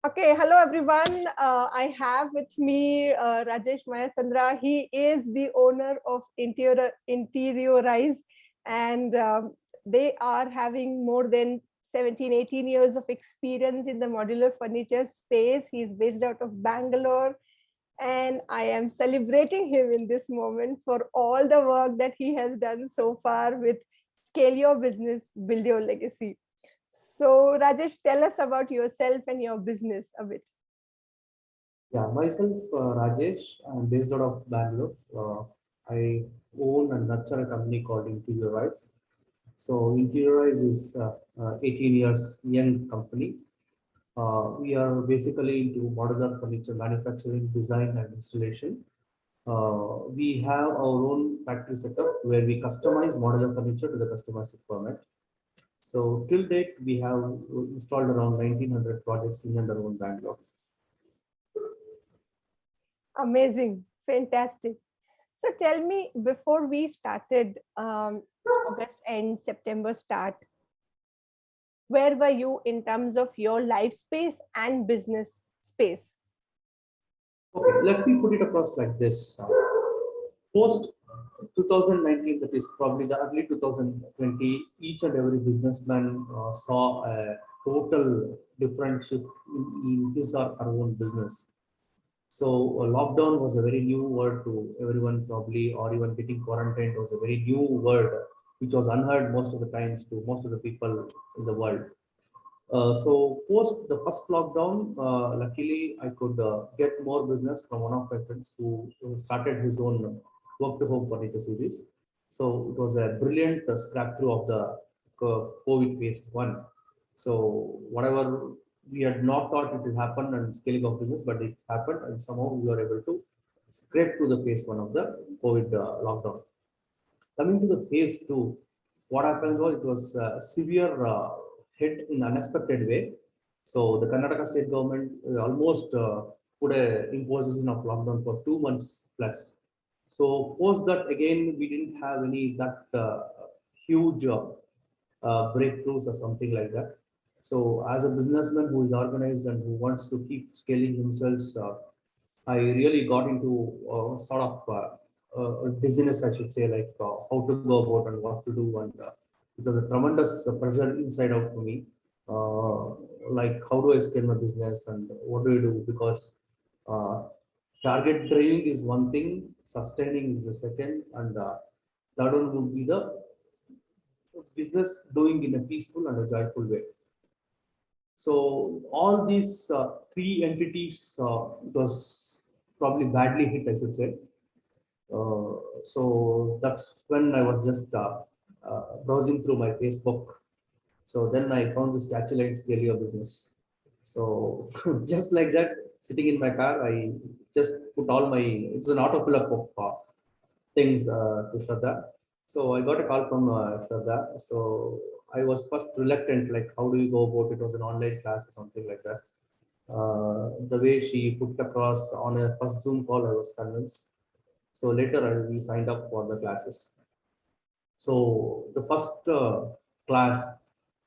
Okay, hello everyone. I have with me Rajesh Mayasandra. He is the owner of Interiorize, and they are having more than 17, 18 years of experience in the modular furniture space. He's based out of Bangalore, and I am celebrating him in this moment for all the work that he has done so far with Scale Your Business, Build Your Legacy. So, Rajesh, tell us about yourself and your business a bit. Yeah, myself, Rajesh. I'm based out of Bangalore. I own and nurture a company called Interiorize. So Interiorize is 18 years young company. We are basically into modular furniture manufacturing, design, and installation. We have our own factory setup where we customize modular furniture to the customer's requirement. So till date, we have installed around 1900 projects in and around Bangalore. Amazing, fantastic. So, tell me, before we started August end, September start, where were you in terms of your life space and business space? Okay, let me put it across like this. Post 2019, that is probably the early 2020, each and every businessman saw a total different shift in his or her own business. So lockdown was a very new word to everyone probably, or even getting quarantined was a very new word, which was unheard most of the times to most of the people in the world. So post the first lockdown, luckily I could get more business from one of my friends who started his own work to home furniture series. So it was a brilliant scrap through of the COVID phase one. So whatever we had not thought it will happen and scaling of business, but it happened and somehow we were able to scrape through the phase one of the COVID lockdown. Coming to the phase two, what happened was it was a severe hit in unexpected way. So the Karnataka state government almost put a imposition of lockdown for 2 months plus. So post that again, we didn't have any that huge breakthroughs or something like that. So as a businessman who is organized and who wants to keep scaling himself, I really got into sort of dizziness, I should say, like how to go about and what to do. And it was a tremendous pressure inside out for me. Like, how do I scale my business and what do I do? Because uh, target driving is one thing, sustaining is the second, and third one would be the business doing in a peaceful and a joyful way. So all these three entities it was probably badly hit, I should say. So that's when I was just browsing through my Facebook. So then I found this Statue Line Scale Your Business. So just like that, sitting in my car, I just put all my, it's an autofill up of things to Shraddha. So I got a call from Shraddha. So I was first reluctant, like, how do you go about it? It was an online class or something like that. The way she put across on a first Zoom call, I was convinced. So later we signed up for the classes. So the first class,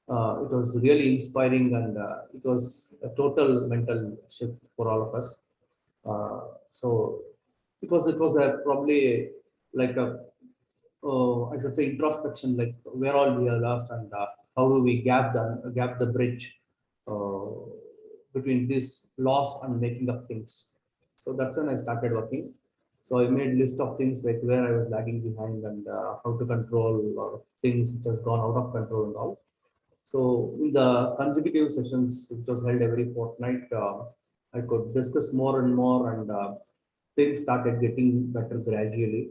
it was really inspiring and it was a total mental shift for all of us. So it was a probably like a I should say introspection, like where all we are lost and how do we gap the bridge uh, between this loss and making up things. So that's when I started working. So I made list of things like where I was lagging behind and how to control things which has gone out of control and all. So in the consecutive sessions, which was held every fortnight, I could discuss more and more, and things started getting better gradually.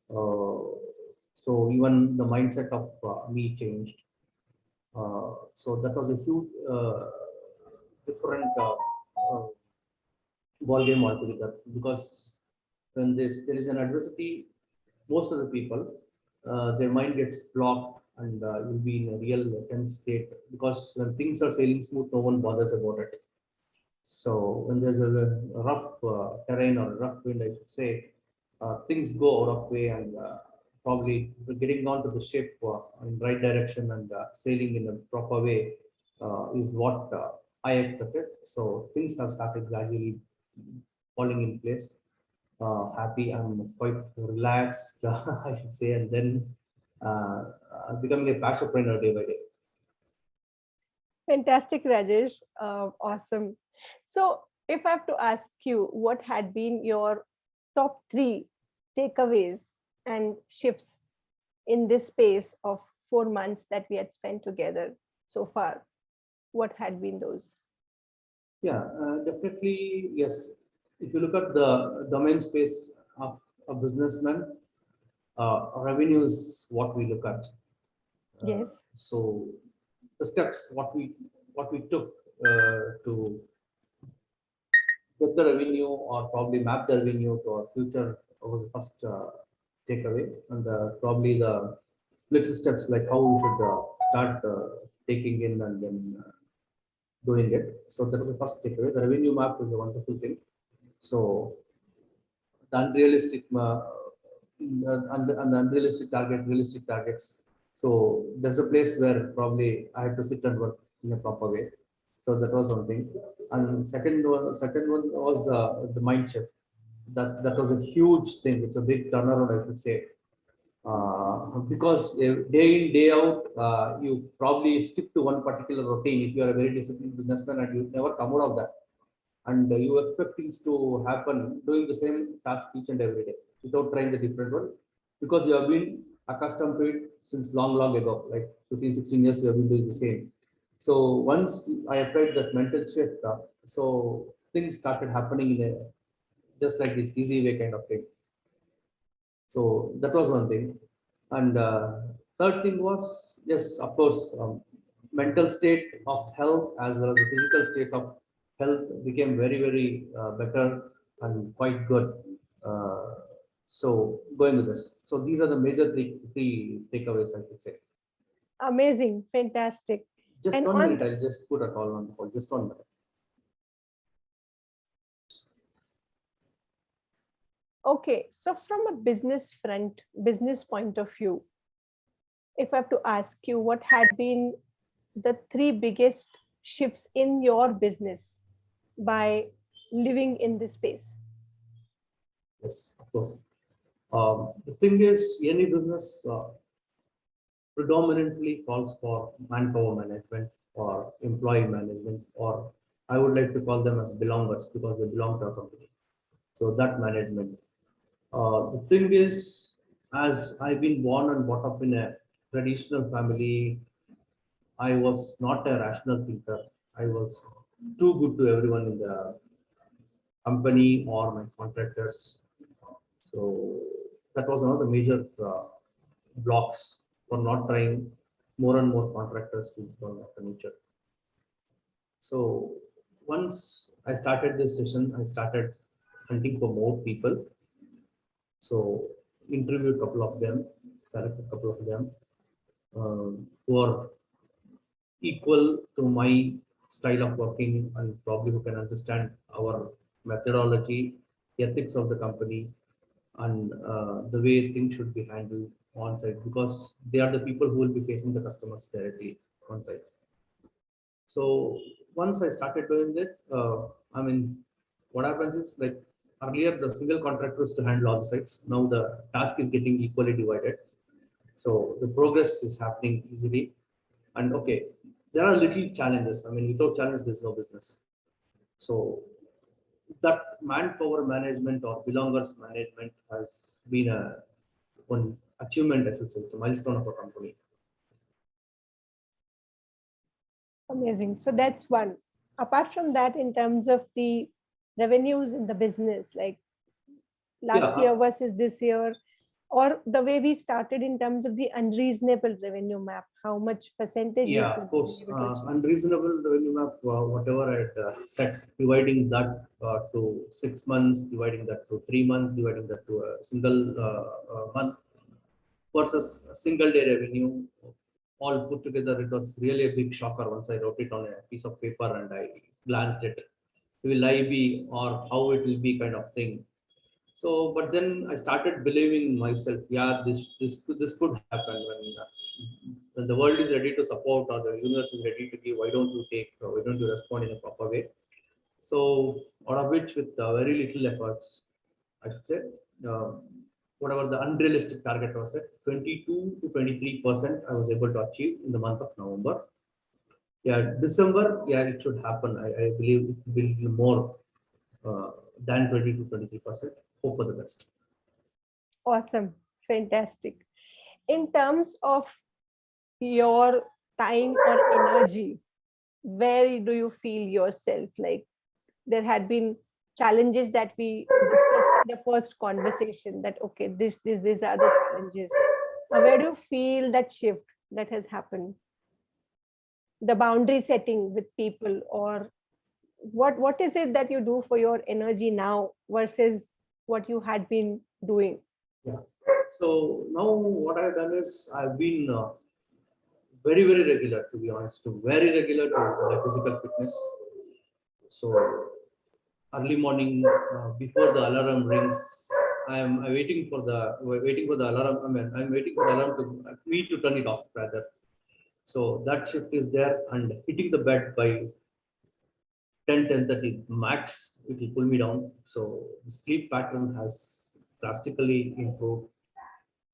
So even the mindset of me changed. So that was a huge different ball game altogether, because when there is an adversity, most of the people their mind gets blocked and you'll be in a real tense state, because when things are sailing smooth, no one bothers about it. So when there's a rough terrain or rough wind, I should say, things go out of way, and probably getting onto the ship in right direction and sailing in a proper way is what I expected. So things have started gradually falling in place. Happy, I'm quite relaxed, I should say, and then becoming a passion trainer day by day. Fantastic, Rajesh. Awesome. So, if I have to ask you, what had been your top three takeaways and shifts in this space of 4 months that we had spent together so far? What had been those? Yeah, definitely, yes. If you look at the domain space of a businessman, revenue is what we look at. Yes. So the steps what we took to get the revenue or probably map the revenue to our future was the first takeaway, and probably the little steps like how we should start taking in and then doing it. So that was the first takeaway. The revenue map is a wonderful thing. So the unrealistic and the unrealistic realistic targets. So there's a place where probably I had to sit and work in a proper way. So that was one thing. And second one was the mind shift. That was a huge thing. It's a big turnaround, I should say. Because day in day out, you probably stick to one particular routine if you are a very disciplined businessman and you never come out of that, and you expect things to happen doing the same task each and every day without trying the different one, because you have been accustomed to it since long ago, like 15, 16 years you have been doing the same. So once I applied that mental shift, so things started happening in a just like this easy way kind of thing. So that was one thing. And third thing was, yes, of course, mental state of health as well as the physical state of health became very better and quite good. Uh, so going with this. So these are the major three takeaways I could say. Amazing. Fantastic. Just And 1 minute, on I'll just put a call on the call. Just 1 minute. okay, so from a business point of view, if I have to ask you, what had been the three biggest shifts in your business by living in this space? Yes, of course. The thing is, any business predominantly calls for manpower management or employee management, or I would like to call them as belongers because they belong to a company. So that management. The thing is, as I've been born and brought up in a traditional family, I was not a rational thinker. I was too good to everyone in the company or my contractors. So that was another major blocks for not trying more and more contractors to install my furniture. So once I started this session, I started hunting for more people. So interviewed a couple of them, selected a couple of them who are equal to my style of working and probably who can understand our methodology, ethics of the company, and the way things should be handled on site, because they are the people who will be facing the customers directly on site. So once I started doing that, I mean, what happens is like earlier the single contractor was to handle all the sites. Now the task is getting equally divided. So the progress is happening easily. And okay, there are little challenges. I mean, without challenge, there's no business. So that manpower management or belongers management has been a one achievement, I should say. It's a milestone of a company. Amazing. So that's one. Apart from that, in terms of the revenues in the business, like last Yeah, year versus this year, or the way we started in terms of the unreasonable revenue map, how much percentage we yeah, could of be course. able to achieve? Unreasonable revenue map, whatever I had set, dividing that to 6 months, dividing that to 3 months, dividing that to a single month versus a single day revenue, all put together, it was really a big shocker once I wrote it on a piece of paper and I glanced it. Will I be or how it will be kind of thing. So, but then I started believing in myself. Yeah, this could happen when when the world is ready to support or the universe is ready to give, why don't you take, why don't you respond in a proper way? So, out of which, with very little efforts, I should say, uh, whatever the unrealistic target was set, 22 to 23% I was able to achieve in the month of November. Yeah, December, yeah, it should happen. I believe it will be more uh, than 20 to 23%. Hope for the best. Awesome. Fantastic. In terms of your time or energy, where do you feel yourself? Like there had been challenges that we discussed in the first conversation that, okay, these are the challenges. Now, where do you feel that shift that has happened? The boundary setting with people, or what is it that you do for your energy now versus what you had been doing? Yeah. So now what I've done is I've been very, very regular, to be honest, to very regular to my physical fitness. So early morning, before the alarm rings, I'm waiting for the alarm. I mean, I'm waiting for the alarm to me to turn it off rather. So that shift is there, and hitting the bed by 10:30 max, it will pull me down. So the sleep pattern has drastically improved.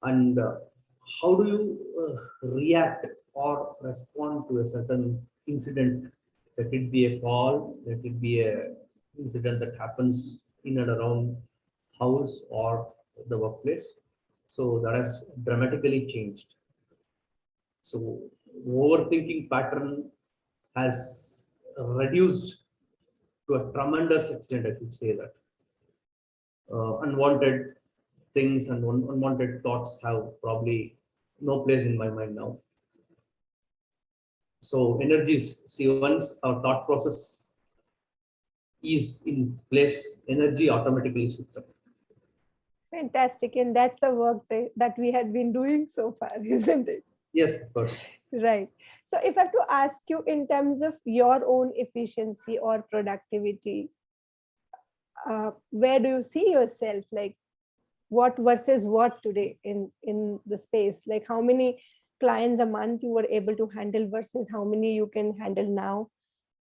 And how do you react or respond to a certain incident? Let it be a call, let it be a incident that happens in and around house or the workplace. So that has dramatically changed. So overthinking pattern has reduced to a tremendous extent, I should say that. Unwanted things and unwanted thoughts have probably no place in my mind now. So energies, see, once our thought process is in place, energy automatically shifts up. Fantastic. And that's the work that we had been doing so far, isn't it? Yes, of course. Right. So if I have to ask you in terms of your own efficiency or productivity, where do you see yourself? Like what versus what today in the space? Like how many clients a month you were able to handle versus how many you can handle now?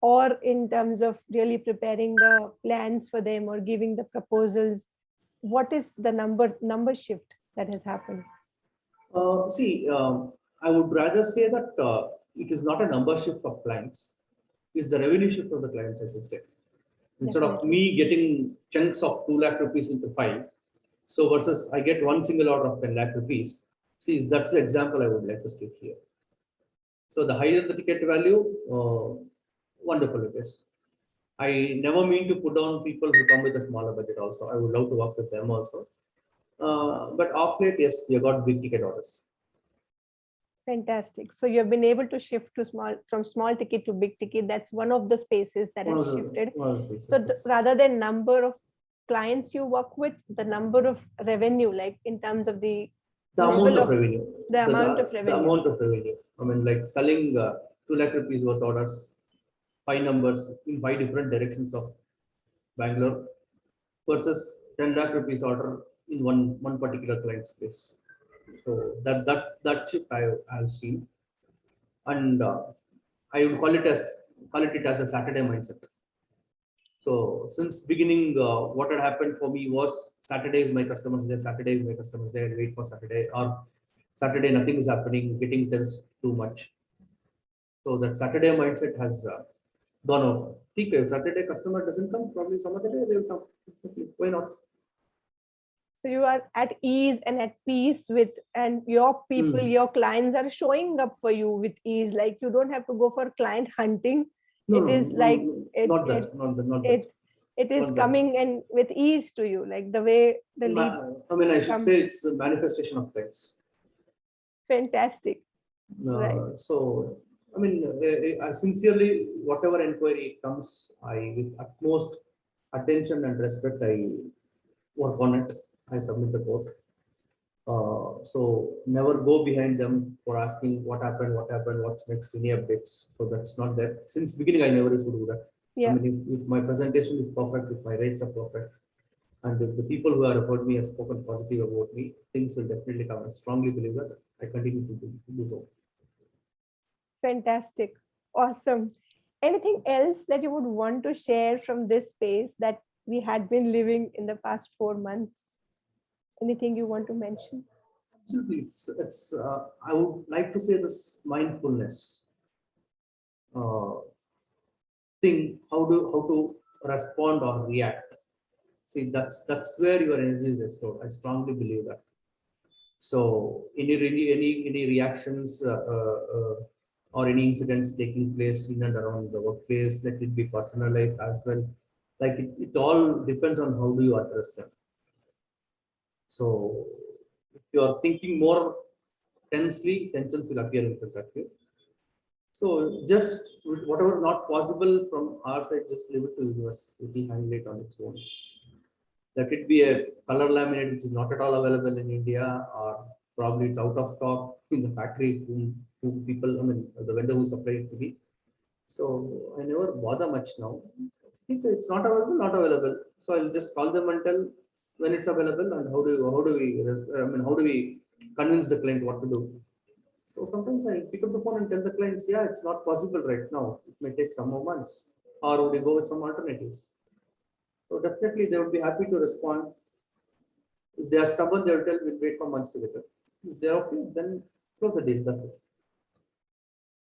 Or in terms of really preparing the plans for them or giving the proposals, what is the number shift that has happened? See, I would rather say that it is not a number shift of clients, it's the revenue shift of the clients, I should say. Instead of Definitely. me getting chunks of 2 lakh rupees into 5, so versus I get one single order of 10 lakh rupees. See, that's the example I would like to state here. So the higher the ticket value, wonderful it is. I never mean to put down people who come with a smaller budget also. I would love to work with them also. But off late, yes, we have got big ticket orders. Fantastic. So you have been able to shift to from small ticket to big ticket. That's one of the spaces that has shifted. So rather than number of clients you work with, the number of revenue, like in terms of the amount of revenue, the amount of revenue. The amount of revenue. I mean, like selling 2 lakh rupees worth orders, 5 numbers in 5 different directions of Bangalore versus 10 lakh rupees order in one particular client's place. So that shift I've seen, and I would call it as a Saturday mindset. So since beginning, what had happened for me was Saturday is my customers day, Saturday is my customers day, I wait for Saturday, or Saturday nothing is happening, getting tense too much. So that Saturday mindset has gone out. If Saturday customer doesn't come, probably some other day they will come. Why not? So you are at ease and at peace with, and your people, your clients are showing up for you with ease. Like you don't have to go for client hunting. It is coming and with ease to you, like the way the lead. I mean, I should say it's a manifestation of things. Fantastic. Right. So, I mean, sincerely, whatever inquiry comes, I with utmost attention and respect, I work on it. I submit the report. So never go behind them for asking what happened, what's next, any updates. So that's not there. Since beginning, I never used to do that. Yeah. I mean, if my presentation is perfect, if my rates are perfect, and if the people who have referred me have spoken positive about me, things will definitely come. I strongly believe that. I continue to do so. Fantastic. Awesome. Anything else that you would want to share from this space that we had been living in the past 4 months? Anything you want to mention? Absolutely. I would like to say this mindfulness uh, thing, how to respond or react. See, that's where your energy is restored. I strongly believe that. So any reactions or any incidents taking place in and around the workplace, let it be personal life as well. Like it all depends on how do you address them. So if you are thinking more tensely, tensions will appear in front of you. So just whatever not possible from our side, just leave it to the universe. It will handle it on its own. Let it be a color laminate which is not at all available in India, or probably it's out of stock in the factory whom people, I mean, the vendor who supplied it to me. So I never bother much now. If it's not available, not available. So I'll just call them and tell when it's available and how do we, I mean, how do we convince the client what to do. So sometimes I pick up the phone and tell the clients, yeah, it's not possible right now. It may take some more months. Or would you go with some alternatives? So definitely they would be happy to respond. If they are stubborn, they will tell we'll wait for months together. If they're okay, then close the deal. That's it.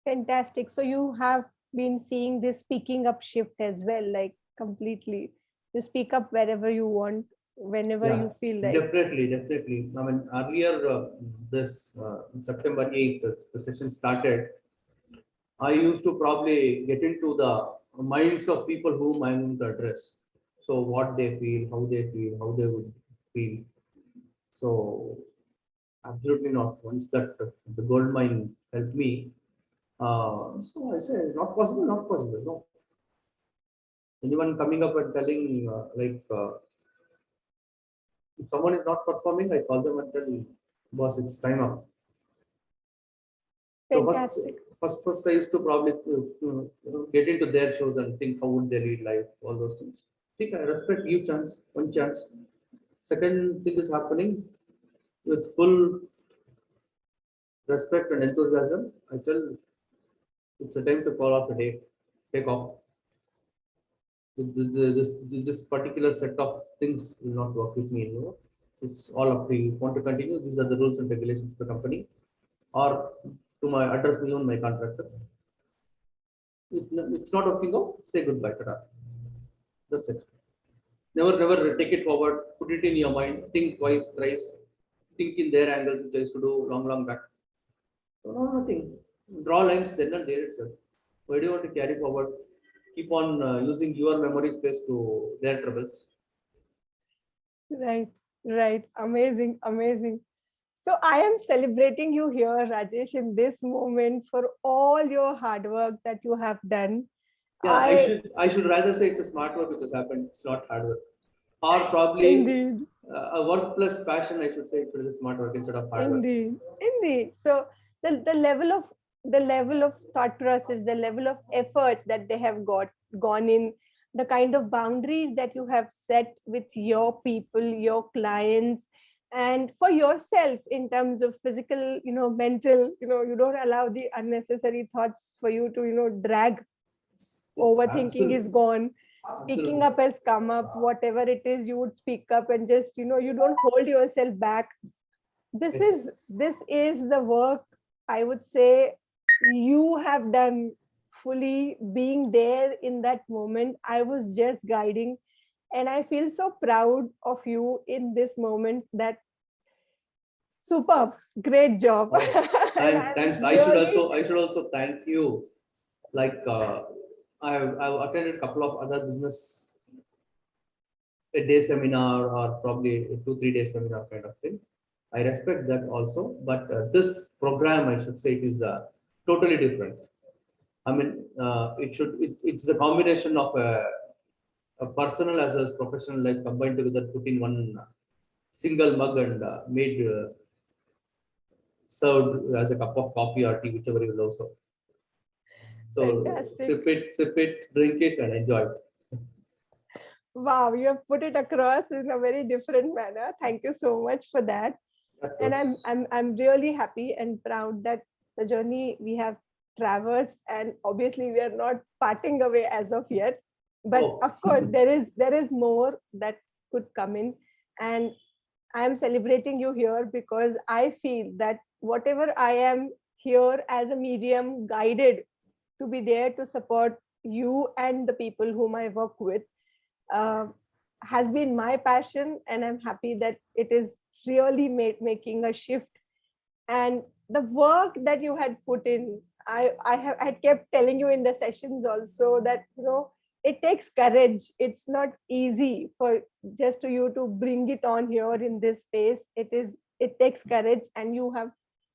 Fantastic. So you have been seeing this speaking up shift as well, like completely. You speak up wherever you want, whenever Yeah, you feel like. definitely, definitely. I mean, earlier this September 8th, the session started. I used to probably get into the minds of people whom I'm going to address. So what they feel, how they would feel. So absolutely not. Once that the gold mine helped me, so I say not possible, not possible. No, anyone coming up and telling if someone is not performing, I call them and tell boss, it's time up. So Fantastic. first, I used to probably get into their shoes and think how would they lead life, all those things. Think I respect, give chance, one chance. Second thing is happening with full respect and enthusiasm. I tell it's a time to call off a day, take off. This particular set of things will not work with me anymore. It's all up to you. If you want to continue, these are the rules and regulations of the company, or to my address me on my contractor. It's not working out, say goodbye. Ta-ta. That's it. Never take it forward. Put it in your mind. Think twice, thrice. Think in their angles, which I used to do long back. So no, nothing. Draw lines then and there itself. Why do you want to carry forward? Keep on using your memory space to their troubles. Right, right. Amazing, amazing. So I am celebrating you here, Rajesh, in this moment for all your hard work that you have done. Yeah, I I should rather say it's a smart work which has happened. It's not hard work, or probably indeed, a work plus passion. I should say it is smart work instead of hard work. indeed, indeed. So the level of thought process, the level of efforts that they have gone in, the kind of boundaries that you have set with your people, your clients, and for yourself in terms of physical, mental, you don't allow the unnecessary thoughts for you to, drag. Yes, Overthinking is absolutely, gone. Speaking absolutely. up has come up. Whatever it is, you would speak up and just, you don't hold yourself back. this is Yes, this is the work, I would say, you have done fully. Being there in that moment, I was just guiding, and I feel so proud of you in this moment. That superb, great job. oh, And thanks. I'm really I should also thank you. Like I've attended a couple of other business a day seminar or probably a 2 3 day seminar kind of thing. I respect that also, but this program, I should say, it is totally different. I mean, it's a combination of a personal as well as professional life combined together, put in one single mug and made served as a cup of coffee or tea, whichever you love. So fantastic. sip it, drink it, and enjoy it. Wow, you have put it across in a very different manner. Thank you so much for that. Of And I'm course. I'm I'm really happy and proud that the journey we have traversed, and obviously we are not parting away as of yet. But Oh. of course, there is more that could come in, and I am celebrating you here because I feel that whatever I am here as a medium guided to be there to support you and the people whom I work with, uh, has been my passion, and I'm happy that it is really making a shift. And the work that you had put in, I kept telling you in the sessions also that, you know, it takes courage. It's not easy for just to you to bring it on here in this space. It takes courage, and you have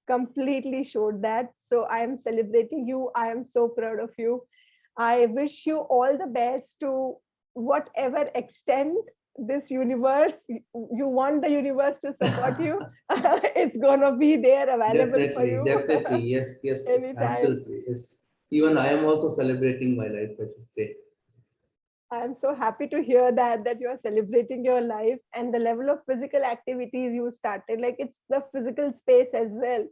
completely showed that. So I am celebrating you. I am so proud of you. I wish you all the best to whatever extent this universe, you want the universe to support you. It's gonna be there available for Definitely, you. definitely. Yes, yes, yes, Anytime. absolutely. Yes. Even I am also celebrating my life, I should say. I'm so happy to hear that you are celebrating your life, and the level of physical activities you started. Like, it's the physical space as well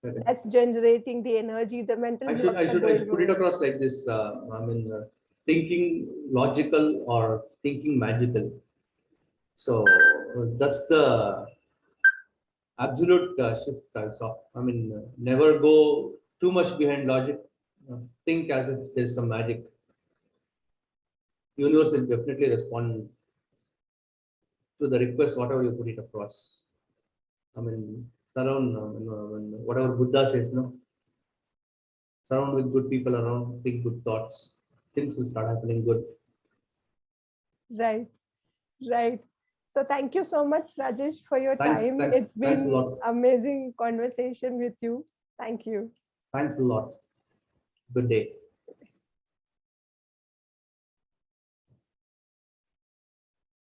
Correct. that's generating the energy. The mental blocks are I should going put it away. across like this. Thinking logical or thinking magical. So that's the absolute shift I saw. Never go too much behind logic. Think as if there's some magic. Universe will definitely respond to the request, whatever you put it across. Surround, whatever Buddha says, no, surround with good people around, think good thoughts, things will start happening good. Right, right. So thank you so much, Rajesh, for your time. It's Thanks a been lot. amazing conversation with you. Thank you. Thanks a lot. Good day.